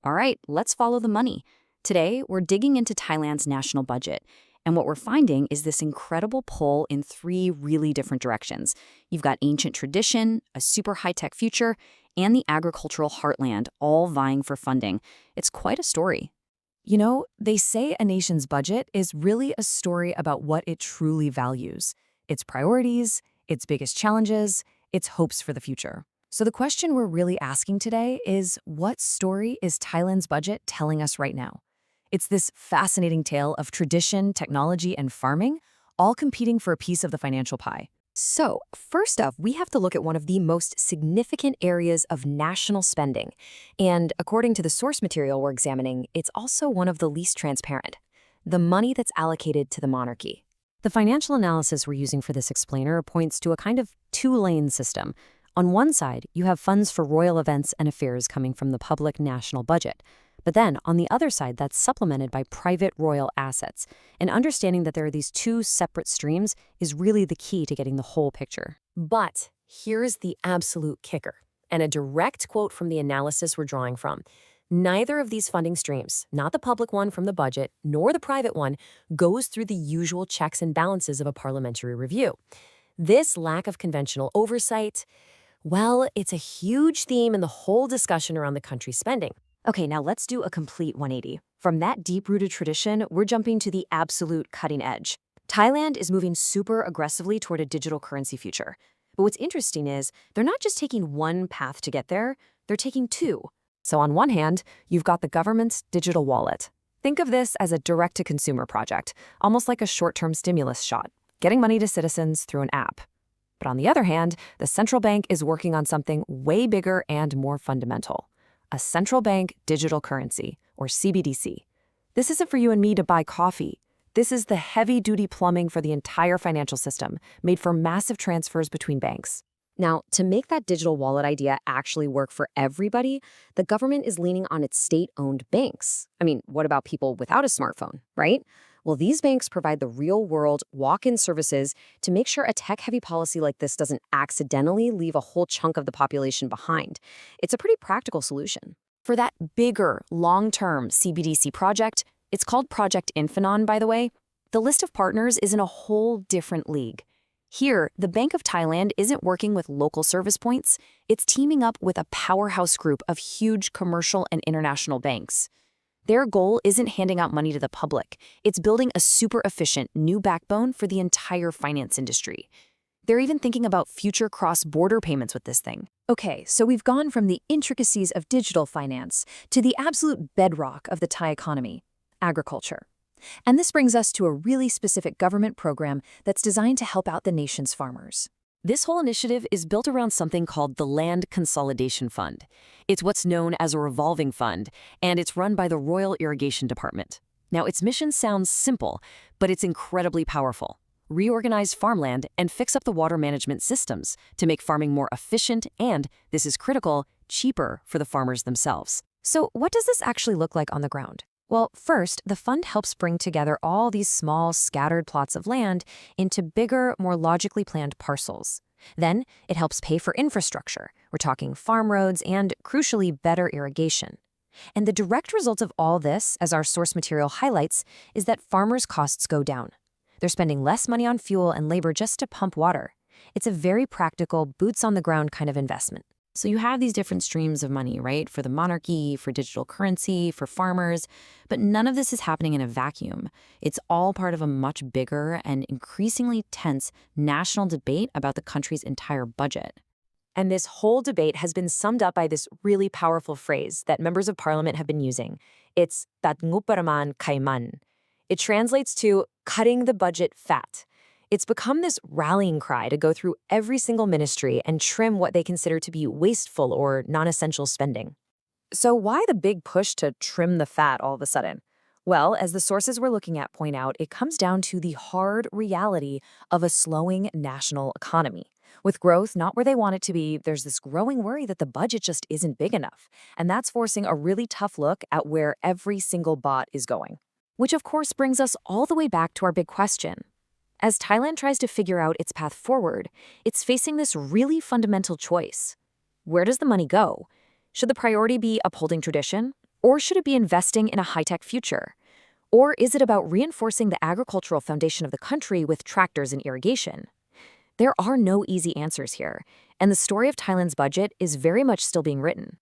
All right, let's follow the money. Today, we're digging into Thailand's national budget. And what we're finding is this incredible pull in three really different directions. You've got ancient tradition, a super high-tech future, and the agricultural heartland, all vying for funding. It's quite a story. You know, they say a nation's budget is really a story about what it truly values, its priorities, its biggest challenges, its hopes for the future. So the question we're really asking today is, what story is Thailand's budget telling us right now? It's this fascinating tale of tradition, technology, and farming, all competing for a piece of the financial pie. So, first up, we have to look at one of the most significant areas of national spending. And according to the source material we're examining, it's also one of the least transparent: the money that's allocated to the monarchy. The financial analysis we're using for this explainer points to a kind of two-lane system. On one side, you have funds for royal events and affairs coming from the public national budget. But then, on the other side, that's supplemented by private royal assets. And understanding that there are these two separate streams is really the key to getting the whole picture. But here's the absolute kicker, and a direct quote from the analysis we're drawing from. Neither of these funding streams, not the public one from the budget, nor the private one, goes through the usual checks and balances of a parliamentary review. This lack of conventional oversight, well, it's a huge theme in the whole discussion around the country's spending. Okay, now let's do a complete 180. From that deep-rooted tradition, we're jumping to the absolute cutting edge. Thailand is moving super aggressively toward a digital currency future. But what's interesting is they're not just taking one path to get there, they're taking two. So on one hand, you've got the government's digital wallet. Think of this as a direct-to-consumer project, almost like a short-term stimulus shot, getting money to citizens through an app. But on the other hand, the central bank is working on something way bigger and more fundamental: a central bank digital currency, or CBDC. This isn't for you and me to buy coffee. This is the heavy-duty plumbing for the entire financial system, made for massive transfers between banks. Now, to make that digital wallet idea actually work for everybody, the government is leaning on its state-owned banks. I mean, what about people without a smartphone, right? Well, these banks provide the real-world walk-in services to make sure a tech-heavy policy like this doesn't accidentally leave a whole chunk of the population behind. It's a pretty practical solution. For that bigger, long-term CBDC project, it's called Project Infinon, by the way, the list of partners is in a whole different league. Here, the Bank of Thailand isn't working with local service points, it's teaming up with a powerhouse group of huge commercial and international banks. Their goal isn't handing out money to the public, it's building a super efficient new backbone for the entire finance industry. They're even thinking about future cross-border payments with this thing. Okay, so we've gone from the intricacies of digital finance to the absolute bedrock of the Thai economy: agriculture. And this brings us to a really specific government program that's designed to help out the nation's farmers. This whole initiative is built around something called the Land Consolidation Fund. It's what's known as a revolving fund, and it's run by the Royal Irrigation Department. Now, its mission sounds simple, but it's incredibly powerful. Reorganize farmland and fix up the water management systems to make farming more efficient and, this is critical, cheaper for the farmers themselves. So what does this actually look like on the ground? Well, first, the fund helps bring together all these small, scattered plots of land into bigger, more logically planned parcels. Then, it helps pay for infrastructure. We're talking farm roads and, crucially, better irrigation. And the direct result of all this, as our source material highlights, is that farmers' costs go down. They're spending less money on fuel and labor just to pump water. It's a very practical, boots-on-the-ground kind of investment. So you have these different streams of money, right? For the monarchy, for digital currency, for farmers, but none of this is happening in a vacuum. It's all part of a much bigger and increasingly tense national debate about the country's entire budget. And this whole debate has been summed up by this really powerful phrase that members of parliament have been using. It's "tat nguparaman kaiman." It translates to cutting the budget fat. It's become this rallying cry to go through every single ministry and trim what they consider to be wasteful or non-essential spending. So why the big push to trim the fat all of a sudden? Well, as the sources we're looking at point out, it comes down to the hard reality of a slowing national economy. With growth not where they want it to be, there's this growing worry that the budget just isn't big enough. And that's forcing a really tough look at where every single baht is going. Which of course brings us all the way back to our big question. As Thailand tries to figure out its path forward, it's facing this really fundamental choice. Where does the money go? Should the priority be upholding tradition, Or should it be investing in a high-tech future? Or is it about reinforcing the agricultural foundation of the country with tractors and irrigation? There are no easy answers here, and the story of Thailand's budget is very much still being written.